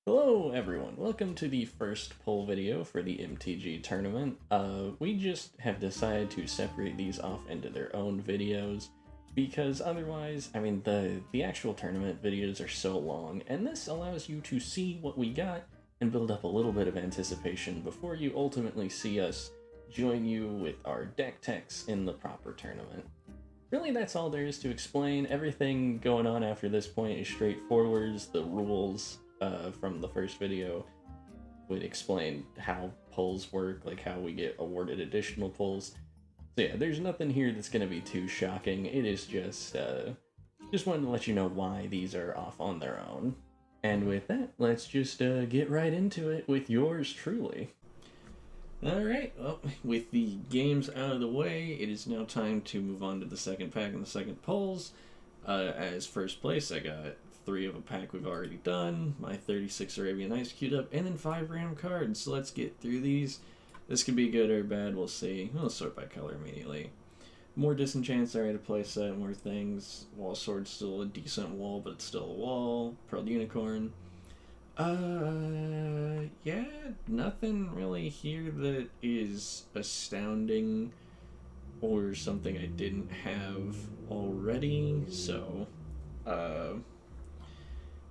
Hello everyone, welcome to the first poll video for the MTG tournament. We just have decided to separate these off into their own videos because otherwise, the actual tournament videos are so long, and this allows you to see what we got and build up a little bit of anticipation before you ultimately see us join you with our deck techs in the proper tournament. Really, that's all there is to explain. Everything going on after this point is straightforward. The rules from the first video would explain how polls work, like how we get awarded additional polls. So yeah, there's nothing here that's going to be too shocking. It is just wanted to let you know why these are off on their own. And with that, let's just get right into it with yours truly. Alright, well, with the games out of the way, it is now time to move on to the second pack and the second polls. As first place, I got 3 of a pack we've already done, my 36 Arabian Nights queued up, and then 5 random cards. So let's get through these. This could be good or bad, we'll see. We'll sort by color immediately. More disenchants, already to play set, more things. Wall Sword's still a decent wall, but it's still a wall. Pearl Unicorn. Yeah, nothing really here that is astounding or something I didn't have already, so,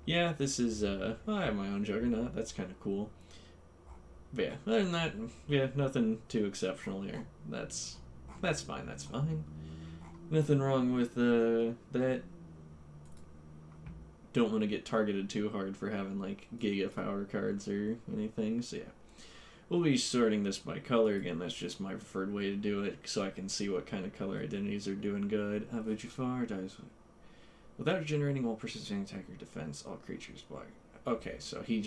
yeah, this is, I have my own Juggernaut, that's kind of cool. But yeah, other than that, yeah, nothing too exceptional here. That's fine, that's fine. Nothing wrong with, that. Don't want to get targeted too hard for having like Giga Power cards or anything, so yeah. We'll be sorting this by color. Again, that's just my preferred way to do it, so I can see what kind of color identities are doing good. Jafar dies without generating all persistent attack or defense, all creatures black. Okay, so he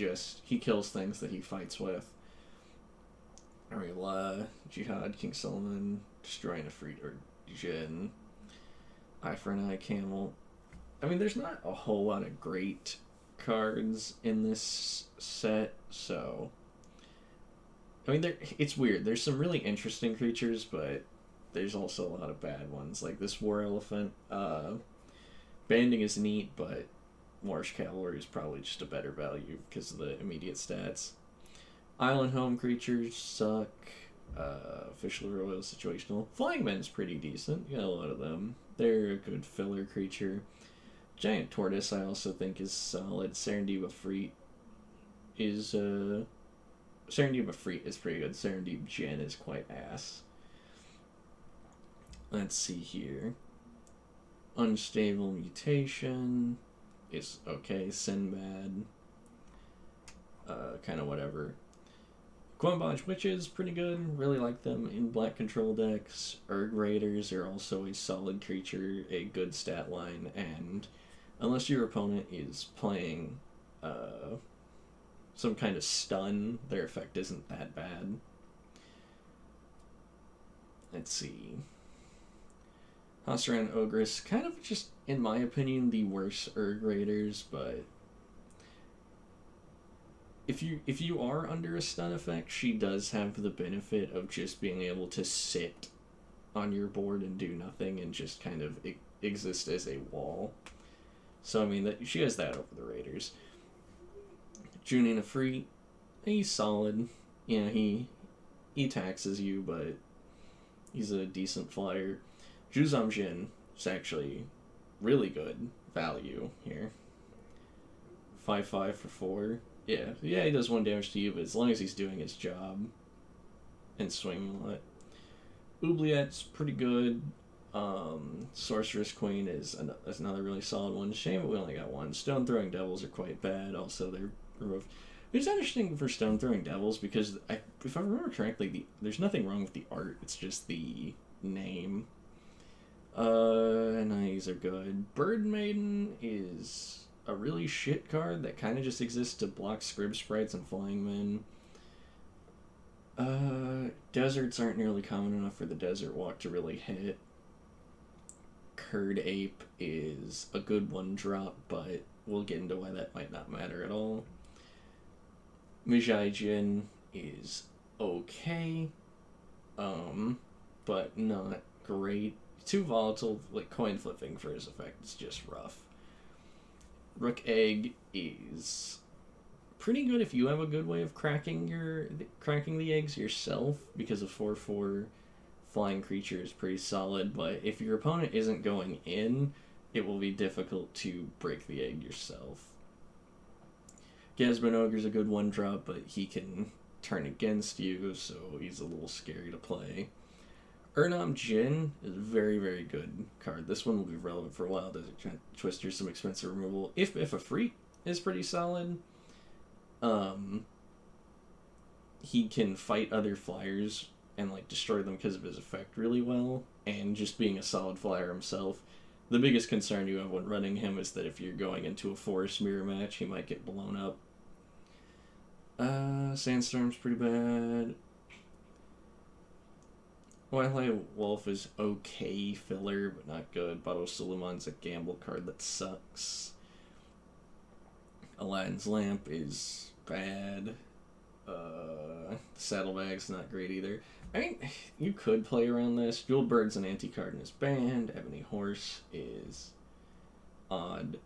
kills things that he fights with. Alright, Jihad, King Solomon, destroying a free or Jin. Eye for an Eye, Camel. I mean, there's not a whole lot of great cards in this set, so... I mean, it's weird. There's some really interesting creatures, but there's also a lot of bad ones. Like this War Elephant. Banding is neat, but Marsh Cavalry is probably just a better value because of the immediate stats. Island Home creatures suck. Official Royal Situational. Flying Men's pretty decent. You got a lot of them. They're a good filler creature. Giant Tortoise I also think is solid. Serendib Freet is Serendib Freet is pretty good. Serendib Jin is quite ass. Let's see here. Unstable Mutation is okay. Sinbad, kind of whatever. Quambodge Witches, pretty good. Really like them in black control decks. Urg Raiders are also a solid creature, a good stat line, and unless your opponent is playing some kind of stun, their effect isn't that bad. Let's see. Hosran Ogress, kind of just, in my opinion, the worst Urg Raiders, but if you are under a stun effect, she does have the benefit of just being able to sit on your board and do nothing and just kind of exist as a wall. So, I mean, she has that over the Raiders. Junin Afreet, he's solid. Yeah, he taxes you, but he's a decent flyer. Juzam Jin is actually really good value here. 5/5 for 4. Yeah, he does 1 damage to you, but as long as he's doing his job and swinging a lot. Oubliette's pretty good. Sorceress Queen is another really solid one. Shame we only got one. Stone Throwing Devils are quite bad. Also, they're removed. It's interesting for Stone Throwing Devils because, if I remember correctly, there's nothing wrong with the art. It's just the name. And these are good. Bird Maiden is a really shit card that kind of just exists to block Scrib Sprites and Flying Men. Deserts aren't nearly common enough for the Desert Walk to really hit. Curd Ape is a good 1-drop, but we'll get into why that might not matter at all. Mijai Jin is okay, but not great. Too volatile, like coin flipping for his effect is just rough. Rook Egg is pretty good if you have a good way of cracking the eggs yourself, because a 4/4 flying creature is pretty solid. But if your opponent isn't going in, it will be difficult to break the egg yourself. Gasbin Ogre's a good 1-drop, but he can turn against you, so he's a little scary to play. Urnam Jin is a very, very good card. This one will be relevant for a while. Desert Twister, some expensive removal. If a Freak is pretty solid. He can fight other flyers and like destroy them because of his effect really well, and just being a solid flyer himself. The biggest concern you have when running him is that if you're going into a forest mirror match, he might get blown up. Sandstorm's pretty bad. Twilight Wolf is okay filler, but not good. Bottle Suleiman's a gamble card that sucks. Aladdin's Lamp is bad. Saddlebag's not great either. I mean, you could play around this. Jeweled Bird's an anti-card in his band. Ebony Horse is odd.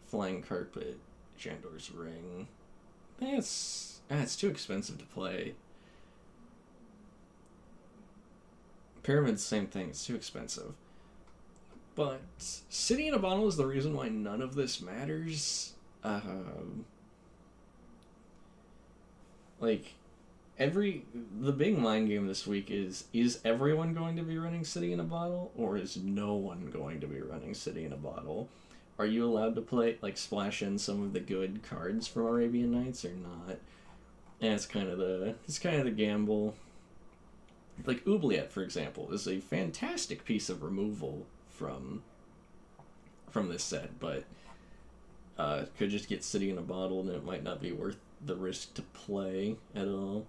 Flying Carpet, Jandor's Ring. It's too expensive to play. Pyramid's same thing, it's too expensive. But City in a Bottle is the reason why none of this matters. The big mind game this week is everyone going to be running City in a Bottle, or is no one going to be running City in a Bottle? Are you allowed to play, like, splash in some of the good cards from Arabian Nights or not? And it's kind of the gamble. Like, Oubliette, for example, is a fantastic piece of removal from this set, but could just get City in a Bottle, and it might not be worth the risk to play at all.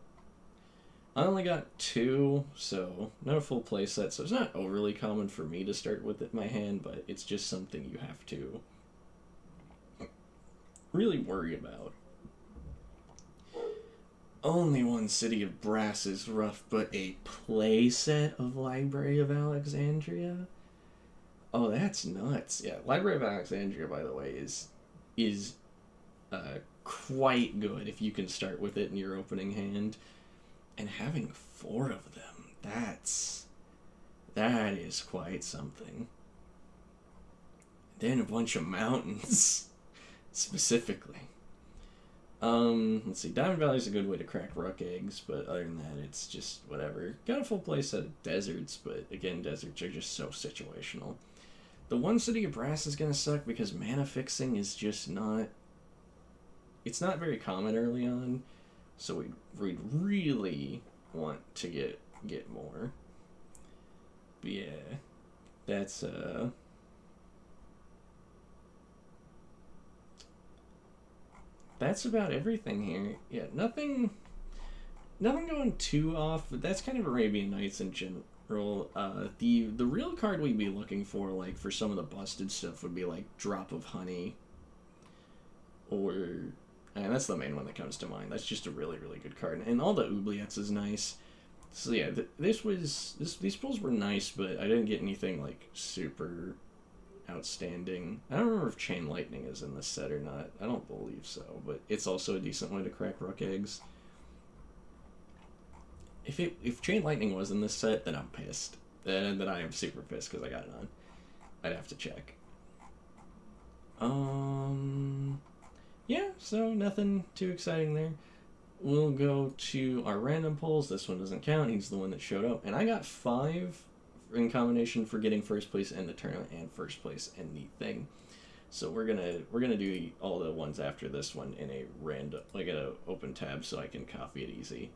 I only got 2, so not a full play set, so it's not overly common for me to start with it in my hand, but it's just something you have to really worry about. Only one City of Brass is rough, but a play set of Library of Alexandria? Oh, that's nuts. Yeah, Library of Alexandria, by the way, is quite good if you can start with it in your opening hand. And having 4 of them, that is quite something. Then a bunch of mountains, specifically. Let's see, Diamond Valley's a good way to crack Ruck Eggs, but other than that, it's just whatever. Got a full play set of Deserts, but again, Deserts are just so situational. The one City of Brass is gonna suck because mana fixing is just not... It's not very common early on, so we'd really want to get more. But yeah, that's about everything here. Yeah, nothing going too off, but that's kind of Arabian Nights in general. The real card we'd be looking for, like, for some of the busted stuff would be, like, Drop of Honey. And that's the main one that comes to mind. That's just a really, really good card. And all the Oubliettes is nice. So yeah, these pulls were nice, but I didn't get anything, like, super outstanding. I don't remember if Chain Lightning is in this set or not. I don't believe so, but it's also a decent way to crack Ruck Eggs. If Chain Lightning was in this set, then I'm pissed. Then I am super pissed because I got it on. I'd have to check. Yeah, so nothing too exciting there. We'll go to our random polls. This one doesn't count. He's the one that showed up. And I got 5 in combination for getting first place in the tournament and first place in the thing. So we're gonna do all the ones after this one in a random, like an open tab, so I can copy it easy.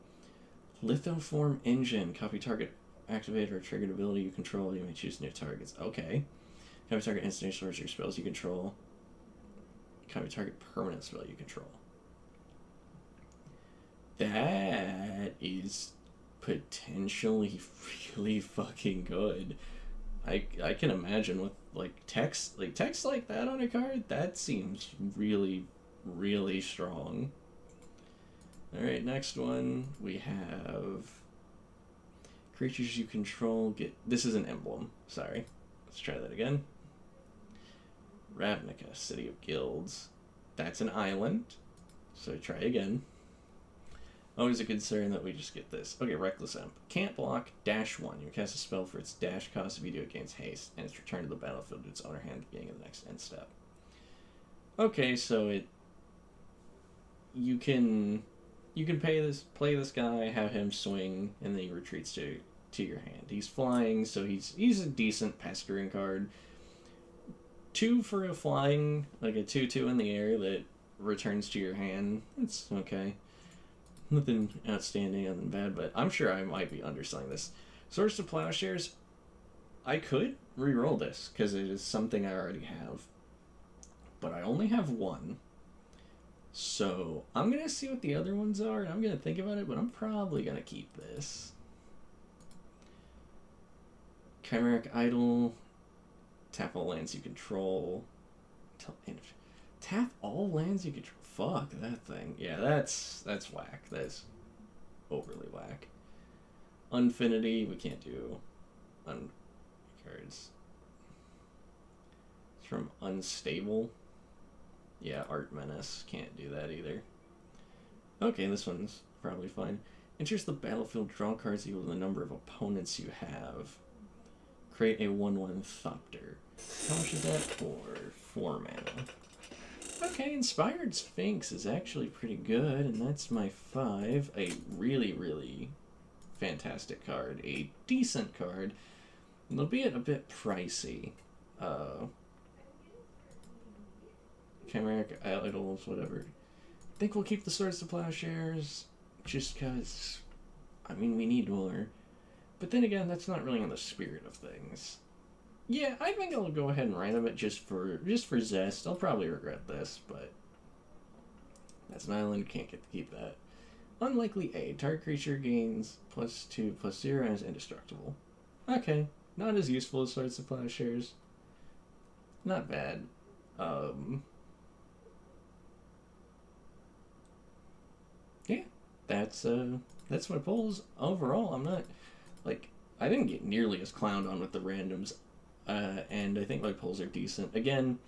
Lithoform Engine. Copy target activated or triggered ability you control. You may choose new targets. Okay. Copy target instant source your spells you control. Copy target permanent spell you control. That is potentially really fucking good. I can imagine with text like that on a card, that seems really, really strong. Alright, next one we have creatures you control get... This is an emblem, sorry. Let's try that again. Ravnica, City of Guilds. That's an island. So try again. Always a concern that we just get this. Okay, Reckless Imp. Can't block, -1. You cast a spell for its dash cost if you do it gains haste, and it's returned to the battlefield to its owner hand at the beginning of the next end step. Okay, so you can play this guy, have him swing, and then he retreats to your hand. He's flying, so he's a decent pestering card. 2 for a flying, like a 2/2 in the air that returns to your hand. It's okay. Nothing outstanding other than bad, but I'm sure I might be underselling this. Swords to Plowshares, I could re-roll this, because it is something I already have. But I only have 1. So I'm going to see what the other ones are, and I'm going to think about it, but I'm probably going to keep this. Chimeric Idol. Tap all lands you control. Tap all lands you control. Fuck that thing. Yeah, that's whack. That's overly whack. Unfinity, we can't do cards. It's from Unstable. Yeah, Art Menace. Can't do that either. Okay, this one's probably fine. Enters the battlefield, draw cards equal to the number of opponents you have. Create a 1/1 Thopter. How much is that for? 4 mana. Okay, Inspired Sphinx is actually pretty good, and that's my 5. A really, really fantastic card. A decent card, albeit a bit pricey. Chimeric Idols, whatever. I think we'll keep the Swords to Plowshares, just because, I mean, we need more. But then again, that's not really in the spirit of things. Yeah, I think I'll go ahead and random it just for zest. I'll probably regret this, but that's an island, can't get to keep that. Unlikely A. Target creature gains +2/+0 and is indestructible. Okay, not as useful as Swords to Plowshares. Not bad. Yeah, that's my polls. Overall, I'm not, like, I didn't get nearly as clowned on with the randoms, and I think my polls are decent. Again,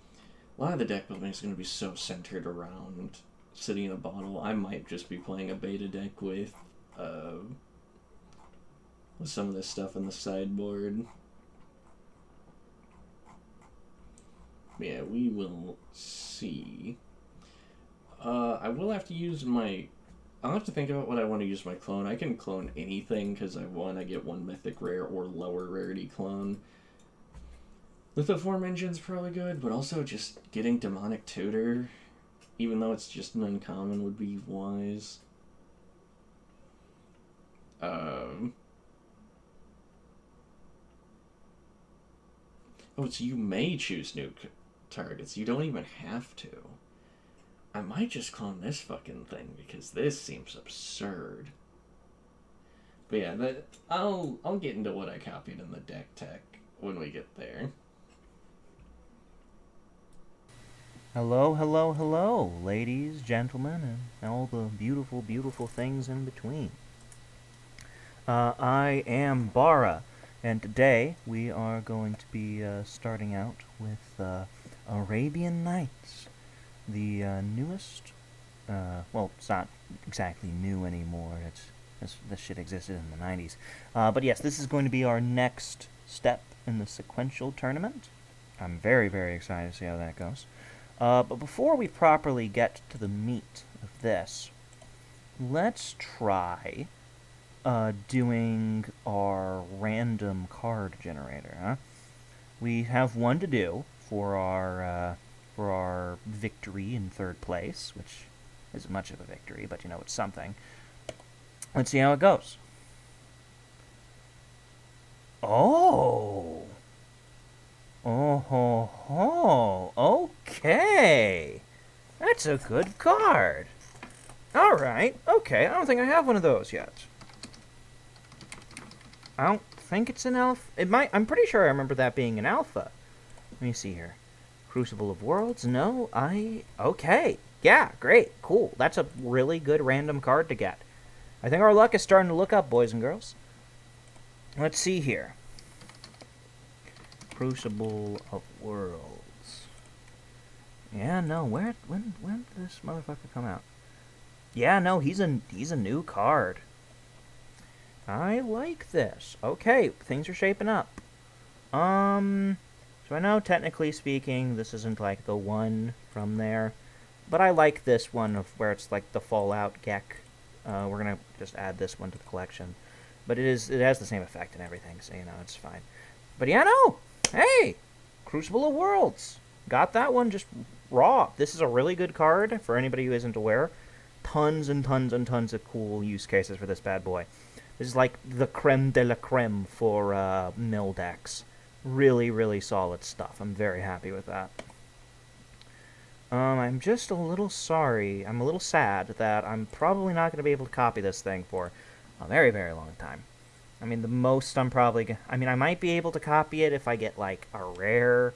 a lot of the deck building is going to be so centered around City in a Bottle. I might just be playing a beta deck with some of this stuff in the sideboard. Yeah, we will see. I will have to use my... I'll have to think about what I want to use my clone. I can clone anything, because I get 1 mythic rare or lower rarity clone. Lithoform Engine's probably good, but also just getting Demonic Tutor, even though it's just an uncommon, would be wise. Oh, so you may choose new targets. You don't even have to. I might just clone this fucking thing, because this seems absurd. But yeah, I'll get into what I copied in the deck tech when we get there. Hello, hello, hello, ladies, gentlemen, and all the beautiful, beautiful things in between. I am Bara, and today we are going to be starting out with Arabian Nights, the newest, well, it's not exactly new anymore, this shit existed in the 90s, but yes, this is going to be our next step in the sequential tournament. I'm very, very excited to see how that goes. But before we properly get to the meat of this, let's try doing our random card generator, huh? We have one to do for our victory in 3rd place, which isn't much of a victory, but you know, it's something. Let's see how it goes. Oh! Oh ho ho! Okay! That's a good card! Alright, okay, I don't think I have one of those yet. I don't think it's an alpha. It might. I'm pretty sure I remember that being an alpha. Let me see here. Crucible of Worlds? No, okay. Yeah, great, cool. That's a really good random card to get. I think our luck is starting to look up, boys and girls. Let's see here. Crucible of Worlds. Yeah, no, when did this motherfucker come out? Yeah, no, he's a new card. I like this. Okay, things are shaping up. So I know technically speaking, this isn't like the one from there, but I like this one of where it's like the Fallout Gek. We're gonna just add this one to the collection, but it has the same effect and everything, so you know it's fine. But yeah, no, hey, Crucible of Worlds, got that one just raw. This is a really good card for anybody who isn't aware. Tons and tons and tons of cool use cases for this bad boy. This is like the creme de la creme for mill decks. Really, really solid stuff. I'm very happy with that. I'm just a little sorry. I'm a little sad that I'm probably not going to be able to copy this thing for a very, very long time. I mean, the most I'm probably... I mean, I might be able to copy it if I get, like, a rare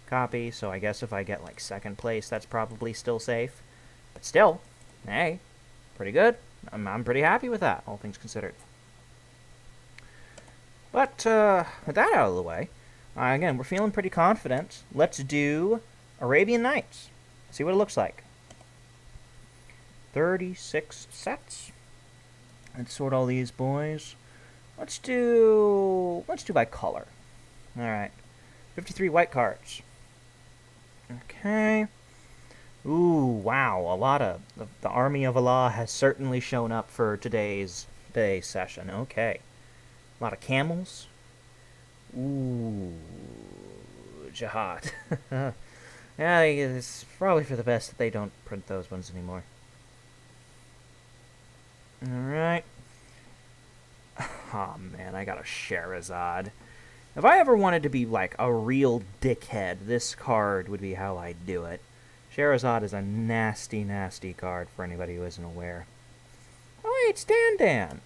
copy. So I guess if I get, like, second place, that's probably still safe. But still, hey, pretty good. I'm pretty happy with that, all things considered. But, with that out of the way, again, we're feeling pretty confident. Let's do Arabian Nights. See what it looks like. 36 sets. Let's sort all these boys. Let's do by color. Alright. 53 white cards. Okay. Ooh, wow. A lot of... The Army of Allah has certainly shown up for today's session. Okay. A lot of camels. Ooh, Jihad. Yeah, it's probably for the best that they don't print those ones anymore. Alright. Oh man, I got a Sherazad. If I ever wanted to be like a real dickhead, this card would be how I'd do it. Sherazad is a nasty, nasty card for anybody who isn't aware. Oh, wait, it's Dan Dan.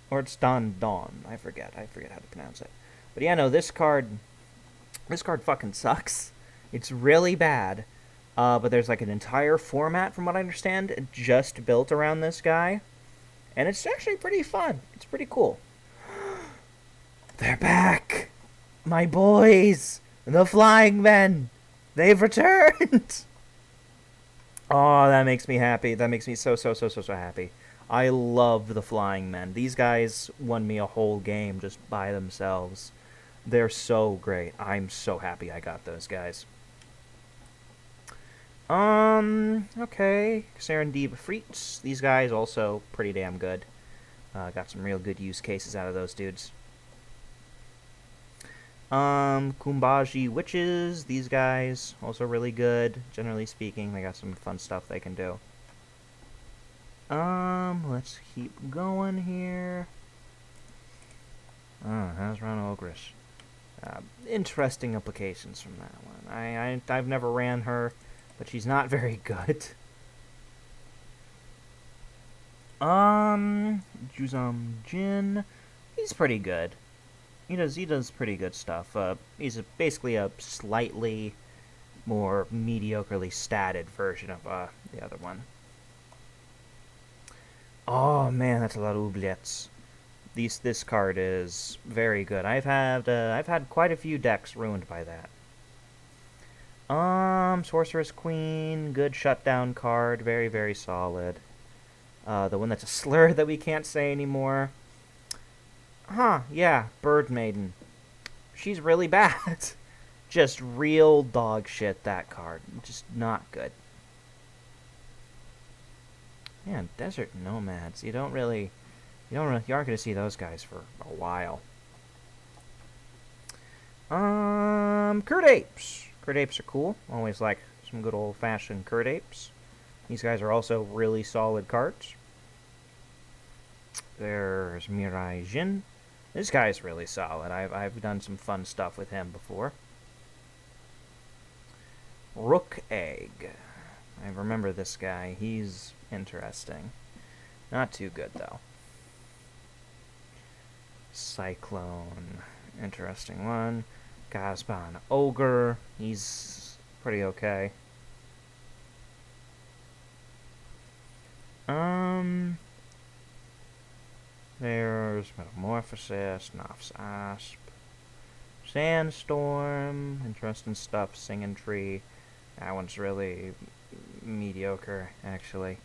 Or it's Don Don. I forget how to pronounce it. But yeah, no, this card fucking sucks. It's really bad. But there's like an entire format, from what I understand, just built around this guy. And it's actually pretty fun. It's pretty cool. They're back! My boys! The Flying Men! They've returned! Oh, that makes me happy. That makes me so happy. I love the Flying Men. These guys won me a whole game just by themselves. They're so great. I'm so happy I got those guys. Okay. Serendib Freets. These guys also pretty damn good. Got some real good use cases out of those dudes. Kumbaji Witches. These guys also really good. Generally speaking, they got some fun stuff they can do. Let's keep going here. Oh, how's Ron Ogrish? Interesting implications from that one. I've never ran her, but she's not very good. Juzam Jin. He's pretty good. He does pretty good stuff. He's basically a slightly more mediocrely statted version of the other one. Oh man, that's a lot of oubliettes. This card is very good. I've had quite a few decks ruined by that. Sorceress Queen, good shutdown card, very, very solid. The one that's a slur that we can't say anymore. Huh, yeah, Bird Maiden. She's really bad. Just real dog shit, that card. Just not good. Man, Desert Nomads. You aren't gonna see those guys for a while. Curd Apes. Curd Apes are cool. Always like some good old-fashioned Curd Apes. These guys are also really solid cards. There's Mirai Jin. This guy's really solid. I've done some fun stuff with him before. Rook Egg. I remember this guy. He's interesting. Not too good, though. Cyclone. Interesting one. Gazban Ogre. He's pretty okay. There's Metamorphosis, Naf's Asp, Sandstorm, interesting stuff, Singing Tree. That one's really mediocre, actually.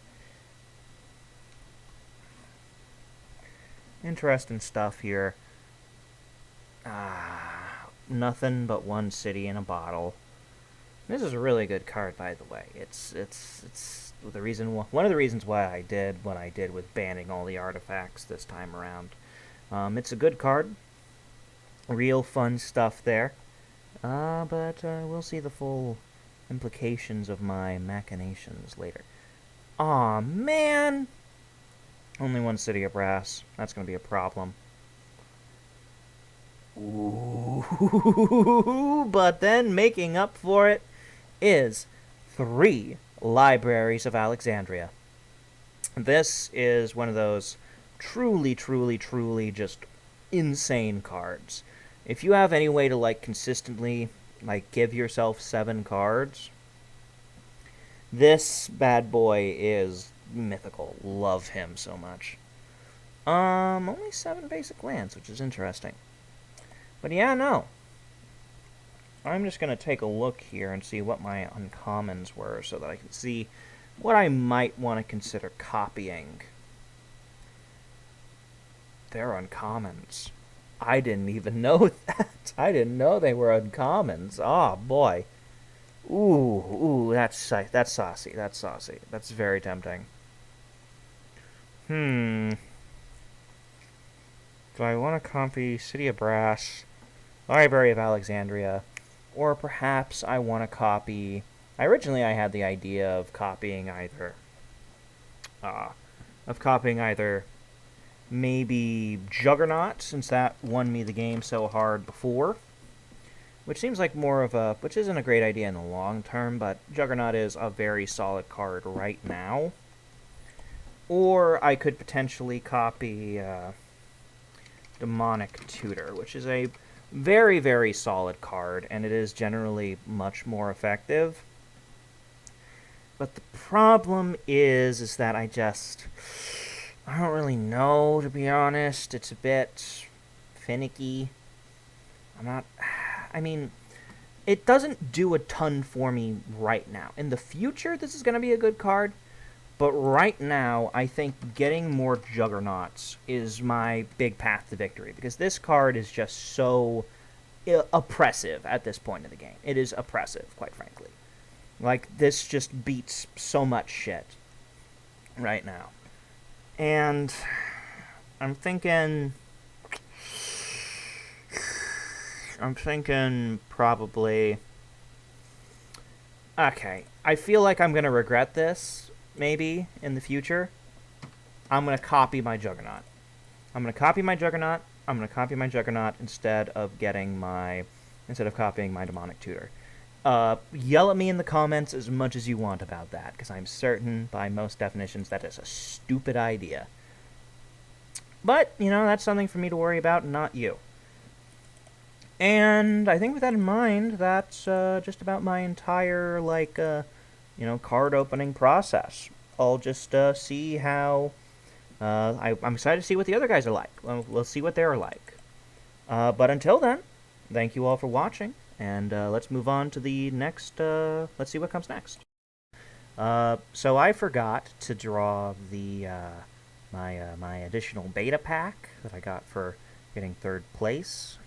interesting stuff here. Nothing but one city in a bottle. This is a really good card, by the way. It's the reason one of the reasons why I did what I did with banning all the artifacts this time around. It's a good card. Real fun stuff there. But we'll see the full implications of my machinations later. Aw, man! Only one city of brass. That's gonna be a problem. Ooh, but then making up for it is 3 Libraries of Alexandria. This is one of those truly, truly, truly just insane cards. If you have any way to, like, consistently, like, give yourself 7 cards, this bad boy is mythical. Love him so much. Only 7 basic lands, which is interesting. But yeah, no. I'm just going to take a look here and see what my uncommons were so that I can see what I might want to consider copying. They're uncommons. I didn't even know that. I didn't know they were uncommons. Oh, boy. Ooh, that's saucy. That's saucy. That's very tempting. Do I want to copy City of Brass, Library of Alexandria, or perhaps I want to copy... Originally I had the idea of copying either... maybe Juggernaut, since that won me the game so hard before. Which seems like more of a... Which isn't a great idea in the long term, but Juggernaut is a very solid card right now. Or I could potentially copy Demonic Tutor, which is a very, very solid card, and it is generally much more effective. But the problem is that I don't really know, to be honest. It's a bit finicky. It doesn't do a ton for me right now. In the future, this is going to be a good card, but right now, I think getting more Juggernauts is my big path to victory, because this card is just so oppressive at this point in the game. It is oppressive, quite frankly. Like, this just beats so much shit right now. And I'm thinking probably... Okay, I feel like I'm going to regret this, maybe, in the future. I'm going to copy my Juggernaut. Instead of copying my Demonic Tutor. Yell at me in the comments as much as you want about that, because I'm certain, by most definitions, that is a stupid idea. But, that's something for me to worry about, not you. And I think with that in mind, that's just about my entire, card opening process. I'll just see how... I'm excited to see what the other guys are like. We'll see what they're like. But until then, thank you all for watching, and let's move on to the next... let's see what comes next. So I forgot to draw the my additional beta pack that I got for getting 3rd place.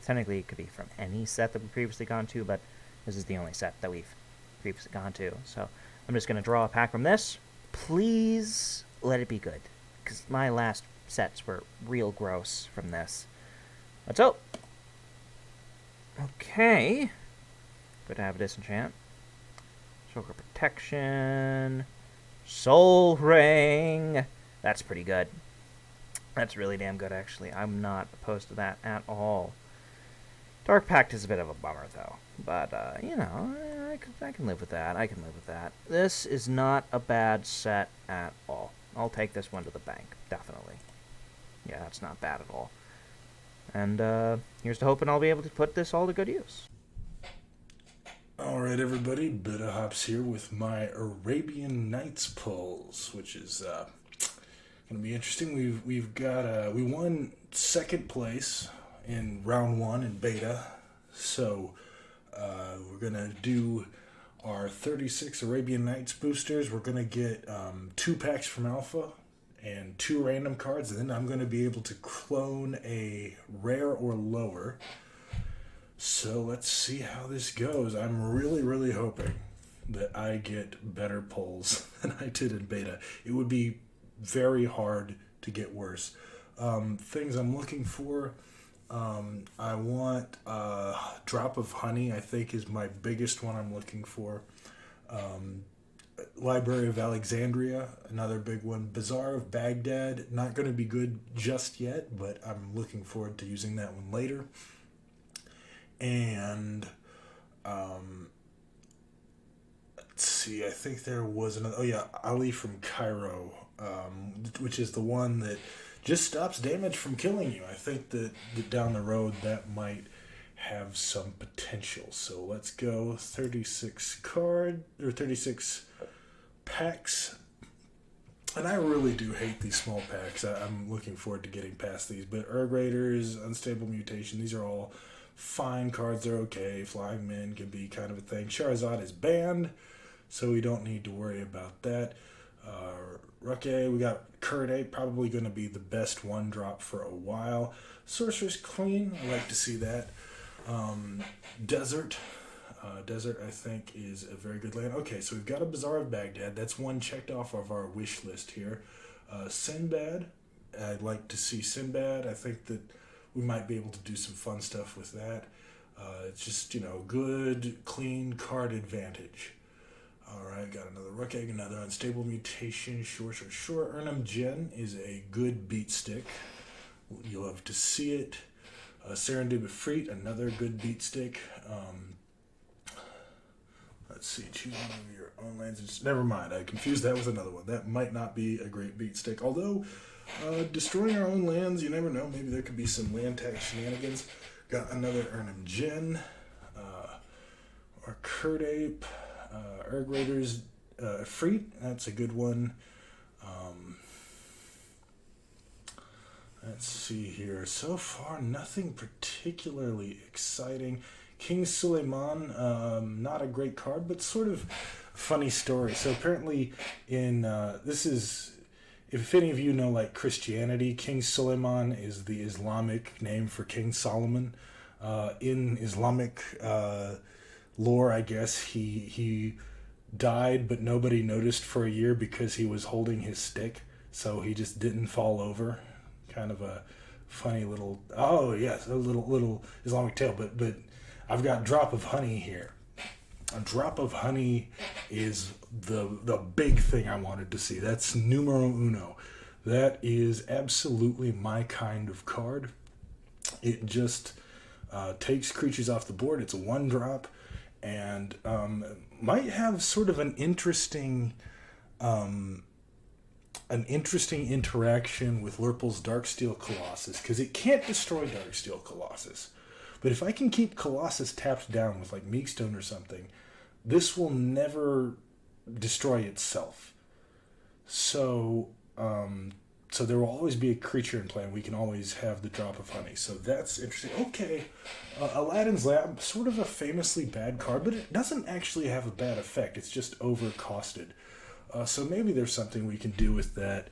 Technically it could be from any set that we've previously gone to, but this is the only set that we've previously gone to. So I'm just going to draw a pack from this. Please let it be good, because my last sets were real gross from this. Let's hope. Okay. Good to have a disenchant. Shulker Protection. Soul Ring. That's pretty good. That's really damn good, actually. I'm not opposed to that at all. Dark Pact is a bit of a bummer, though. But, I can live with that. This is not a bad set at all. I'll take this one to the bank, definitely. Yeah, that's not bad at all. And, here's to hoping I'll be able to put this all to good use. Alright, everybody, Beta Hops here with my Arabian Nights pulls, which is, going to be interesting. We won 2nd place in round 1 in beta, so we're going to do our 36 Arabian Nights boosters. We're going to get 2 packs from Alpha and 2 random cards, and then I'm going to be able to clone a rare or lower. So let's see how this goes. I'm really, really hoping that I get better pulls than I did in beta. It would be very hard to get worse. Things I'm looking for, I want Drop of Honey, I think is my biggest one I'm looking for. Library of Alexandria, another big one. Bazaar of Baghdad, not going to be good just yet, but I'm looking forward to using that one later. And let's see, I think there was another. Oh yeah, Ali from Cairo, which is the one that just stops damage from killing you. I think that down the road that might have some potential. So let's go 36 packs. And I really do hate these small packs. I'm looking forward to getting past these. But Erg Raiders, Unstable Mutation, these are all fine cards. They're okay. Flying Men can be kind of a thing. Charizard is banned, so we don't need to worry about that. Rukke, we got Curd, probably going to be the best 1-drop for a while. Sorcerer's Queen, I like to see that. Desert, I think, is a very good land. Okay, so we've got a Bazaar of Baghdad. That's one checked off of our wish list here. Sinbad, I'd like to see Sinbad. I think that we might be able to do some fun stuff with that. It's just, good, clean card advantage. Alright, got another Rook Egg, another Unstable Mutation. Sure. Urnum Gen is a good beat stick. You'll love to see it. Serendib Efreet, another good beat stick. Let's see, choose one of your own lands. Never mind, I confused that with another one. That might not be a great beat stick. Although, destroying our own lands, you never know. Maybe there could be some land tax shenanigans. Got another Urnum Gen. Or Curd Ape. Erg Raiders, Efreet, that's a good one. Let's see here. So far, nothing particularly exciting. King Suleiman, not a great card, but sort of funny story. So apparently in, this is, if any of you know like Christianity, King Suleiman is the Islamic name for King Solomon. In Islamic lore, I guess, he died, but nobody noticed for a year because he was holding his stick, so he just didn't fall over. Kind of a funny little, oh yes, a little Islamic tale. But I've got Drop of Honey here. A Drop of Honey is the big thing I wanted to see. That's numero uno. That is absolutely my kind of card. It just takes creatures off the board. It's a 1-drop. And might have sort of an interesting interaction with Lurple's Darksteel Colossus, because it can't destroy Darksteel Colossus. But if I can keep Colossus tapped down with like Meekstone or something, this will never destroy itself. So there will always be a creature in play, and we can always have the Drop of Honey. So that's interesting. Okay, Aladdin's Lamp, sort of a famously bad card, but it doesn't actually have a bad effect. It's just overcosted. So maybe there's something we can do with that.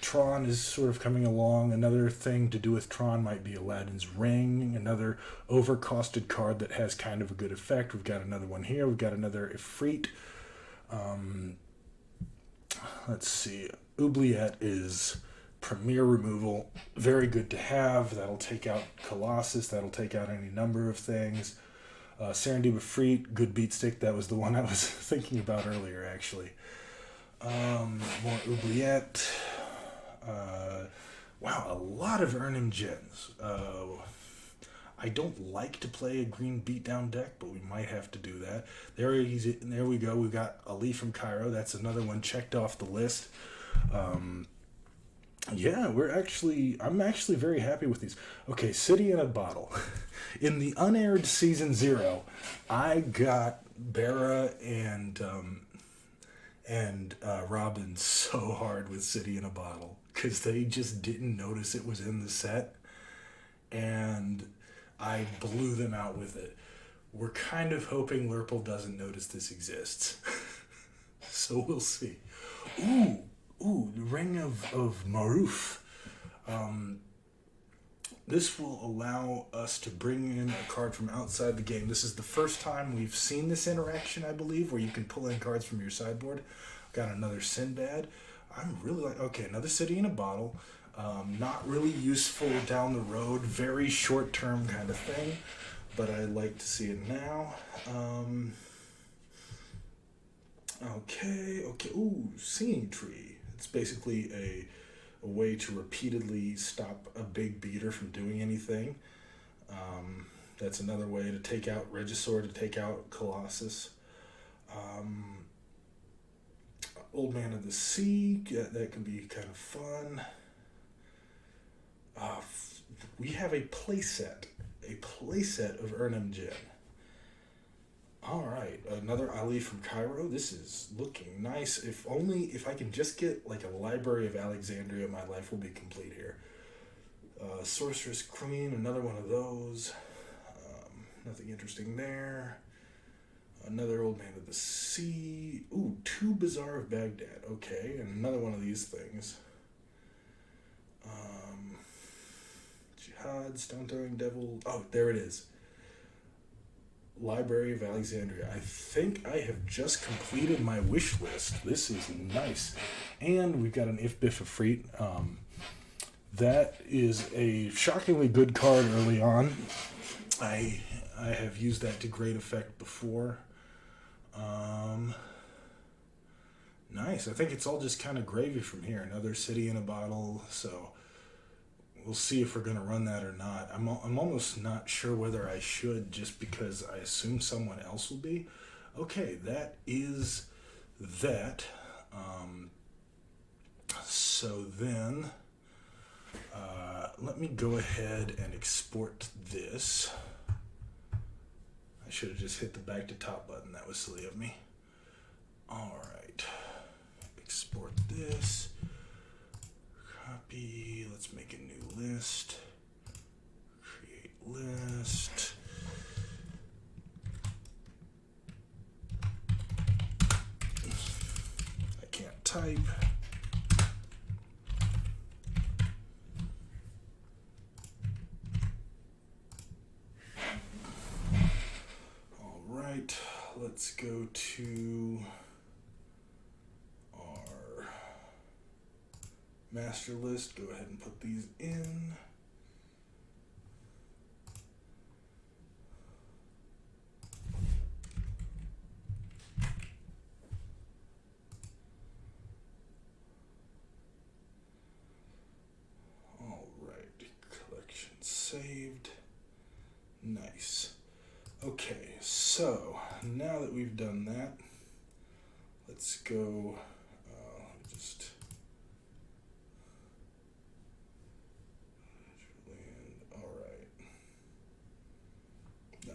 Tron is sort of coming along. Another thing to do with Tron might be Aladdin's Ring, another overcosted card that has kind of a good effect. We've got another one here. We've got another Ifrit. Let's see. Oubliette is premier removal. Very good to have. That'll take out Colossus. That'll take out any number of things. Serendib Efreet, good beat stick. That was the one I was thinking about earlier, actually. More Oubliette. Wow, a lot of Urnum Gens. I don't like to play a green beatdown deck, but we might have to do that. There we go. We've got Ali from Cairo. That's another one checked off the list. Yeah, I'm actually very happy with these. Okay, City in a Bottle. In the unaired Season 0, I got Barra and Robin so hard with City in a Bottle because they just didn't notice it was in the set, and I blew them out with it. We're kind of hoping Lurple doesn't notice this exists. So we'll see. Ooh, Ring of Maruf. This will allow us to bring in a card from outside the game. This is the first time we've seen this interaction, I believe, where you can pull in cards from your sideboard. Got another Sinbad. I'm really like, okay, another City in a Bottle. Not really useful down the road, very short-term kind of thing, but I like to see it now. Okay. Ooh, Singing Tree. It's basically a way to repeatedly stop a big beater from doing anything. That's another way to take out Regisaur, to take out Colossus. Old Man of the Sea, that can be kind of fun. We have a playset of Urnham Jin. Alright, another Ali from Cairo. This is looking nice. If I can just get like a Library of Alexandria, my life will be complete here. Sorceress Queen, another one of those. Nothing interesting there. Another Old Man of the Sea. Ooh, 2 Bazaar of Baghdad. Okay, and another one of these things. Jihad, Stone Throwing Devil. Oh, there it is. Library of Alexandria. I think I have just completed my wish list. This is nice. And we've got an If Biff Afreet. That is a shockingly good card early on. I have used that to great effect before. Nice. I think it's all just kind of gravy from here. Another City in a Bottle. So we'll see if we're going to run that or not. I'm almost not sure whether I should, just because I assume someone else will be. Okay, that is that. So then, let me go ahead and export this. I should have just hit the back to top button. That was silly of me. All right. Export this. Copy. Let's make a new list. Create list. I can't type. All right. Let's go to our master list. Go ahead and put these in. All right, collection saved. Nice. Okay, so now that we've done that, let's go just all right.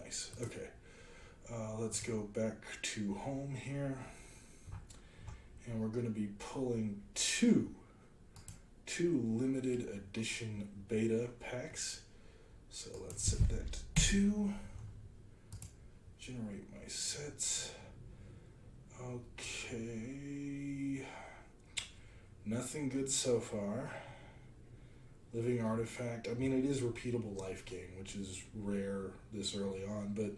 Nice. Okay. Let's go back to home here, and we're going to be pulling two limited edition beta packs. So let's set that to 2. Generate my sets. Okay. Nothing good so far. Living Artifact. I mean, it is repeatable life gain, which is rare this early on, but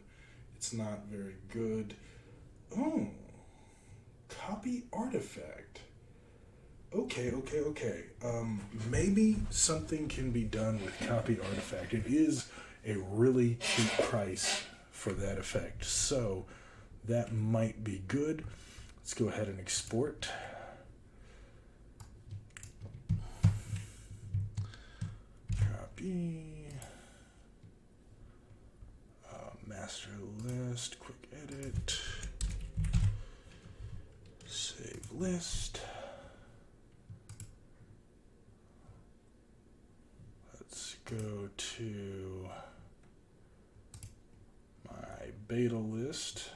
it's not very good. Oh. Copy Artifact. Okay. Maybe something can be done with Copy Artifact. It is a really cheap price for that effect, so that might be good. Let's go ahead and export. Copy. Master list, quick edit. Save list. Let's go to my beta list.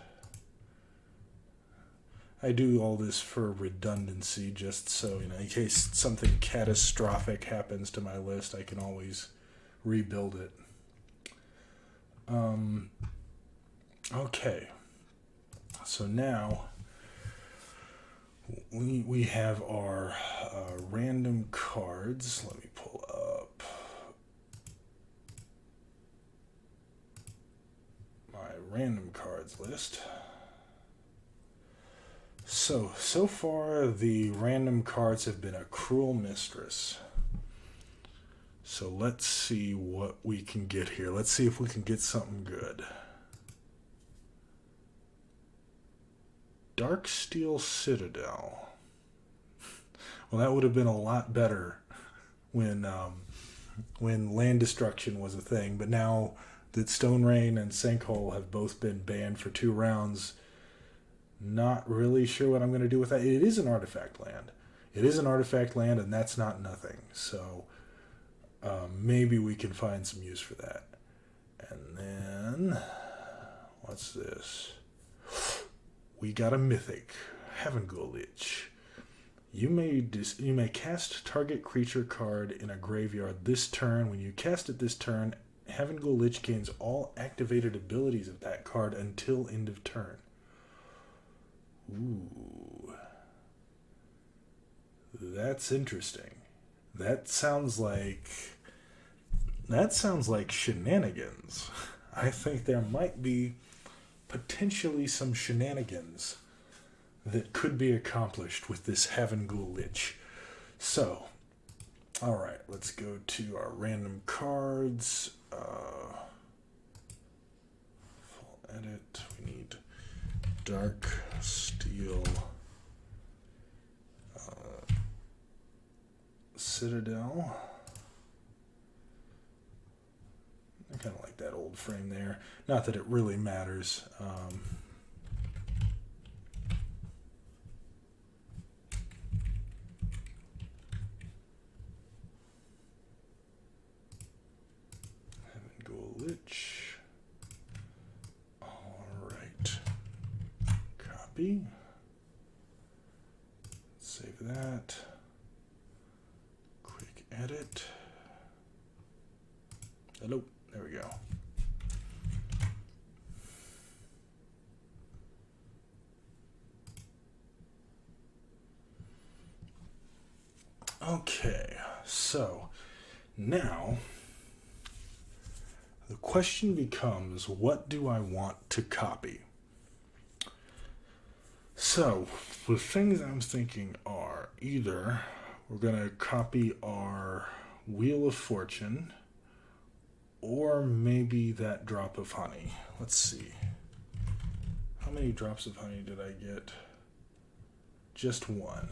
I do all this for redundancy, just so, in case something catastrophic happens to my list, I can always rebuild it. Okay. So now we have our random cards. Let me pull up my random cards list. So far the random cards have been a cruel mistress. So let's see what we can get here. Let's see if we can get something good. Darksteel Citadel. Well, that would have been a lot better when land destruction was a thing, but now that Stone Rain and Sinkhole have both been banned for 2 rounds, not really sure what I'm going to do with that. It is an artifact land. It is an artifact land, and that's not nothing. So maybe we can find some use for that. And then, what's this? We got a mythic, Heavengul Lich. You may cast target creature card in a graveyard this turn. When you cast it this turn, Heavengul Lich gains all activated abilities of that card until end of turn. Ooh. That's interesting. That sounds like shenanigans. I think there might be potentially some shenanigans that could be accomplished with this Heavengul Lich. So, alright, let's go to our random cards. Full edit. We need Darksteel Citadel. I kind of like that old frame there. Not that it really matters. Heavengul Lich. Alright. Copy. Save that. Quick edit. Hello. There we go. Okay, so now the question becomes, what do I want to copy? So the things I'm thinking are either we're going to copy our Wheel of Fortune, or maybe that Drop of Honey. Let's see. How many drops of honey did I get? Just 1.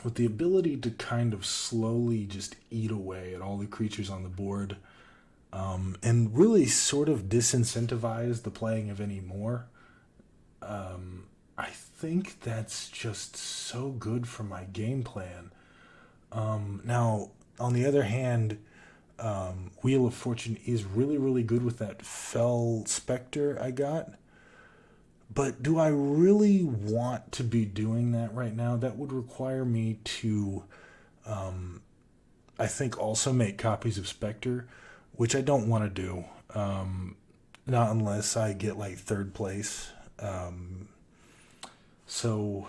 With the ability to kind of slowly just eat away at all the creatures on the board, and really sort of disincentivize the playing of any more, I think that's just so good for my game plan. Now, on the other hand, Wheel of Fortune is really, really good with that Fell Spectre I got. But do I really want to be doing that right now? That would require me to, I think, also make copies of Spectre, which I don't want to do. Not unless I get, like, 3rd place. So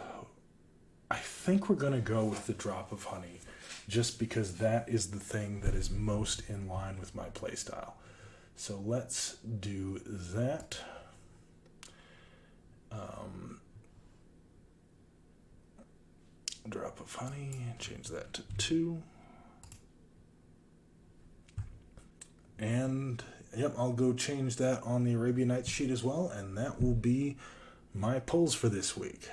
I think we're going to go with the Drop of Honey, just because that is the thing that is most in line with my playstyle. So let's do that. Drop of Honey, change that to 2. And, yep, I'll go change that on the Arabian Nights sheet as well, and that will be my polls for this week.